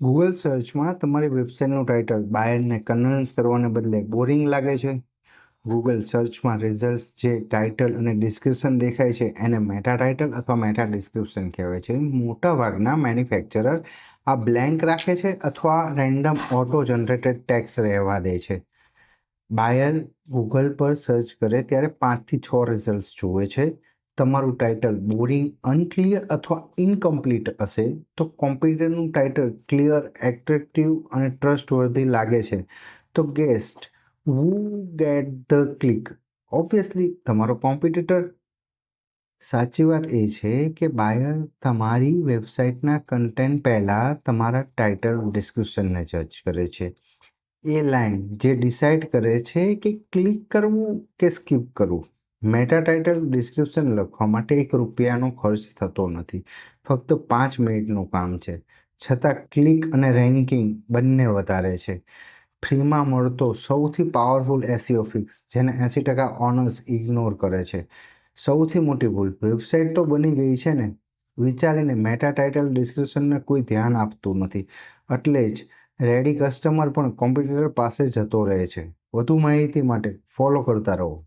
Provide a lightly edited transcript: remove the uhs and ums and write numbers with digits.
Google સર્ચમાં તમારી વેબસાઇટનું title બાયરને convince કરવાને બદલે બોરિંગ લાગે છે? ગૂગલ સર્ચમાં રિઝલ્ટ્સ જે ટાઇટલ અને ડિસ્ક્રિપ્શન દેખાય છે એને મેટા ટાઇટલ અથવા મેટા ડિસ્ક્રિપ્શન કહેવાય છે. મોટાભાગના મેન્યુફેક્ચરર આ બ્લેન્ક રાખે છે અથવા રેન્ડમ ઓટો જનરેટેડ ટેક્સ્ટ રહેવા દે છે. બાયર ગૂગલ પર સર્ચ કરે ત્યારે 5 થી 6 રિઝલ્ટ્સ જુએ છે. તમારું ટાઇટલ બોરિંગ, અનક્લિયર અથવા ઇનકમ્પ્લીટ હશે તો કોમ્પિટિટરનું ટાઇટલ ક્લિયર, એટ્રેક્ટિવ અને ટ્રસ્ટવર્ધી લાગે છે તો guest who get the click? Obviously તમારો કોમ્પિટિટર. સાચી વાત એ છે કે બાયર તમારી વેબસાઇટના કન્ટેન્ટ પહેલાં તમારા ટાઇટલ ડિસ્ક્રિપ્શનને જજ કરે છે. એ લાઈન જે ડિસાઇડ કરે છે કે ક્લિક કરવું કે સ્કીપ કરવું. મેટા ટાઇટલ ડિસ્ક્રિપ્શન લખવા માટે ₹1નો ખર્ચ થતો નથી, ફક્ત 5 મિનિટનું કામ છે. છતાં ક્લિક અને રેન્કિંગ બંને વધારે છે. ફ્રીમાં મળતો સૌથી પાવરફુલ એસઈઓ ફિક્સ, જેને 80% ઓનર્સ ઇગ્નોર કરે છે. સૌથી મોટી ભૂલ, વેબસાઇટ તો બની ગઈ છે ને વિચારીને મેટા ટાઇટલ ડિસ્ક્રિપ્શનને કોઈ ધ્યાન આપતું નથી. એટલે જ રેડી કસ્ટમર પણ કોમ્પ્યુટર પાસે જતો રહે છે. વધુ માહિતી માટે ફોલો કરતા રહો.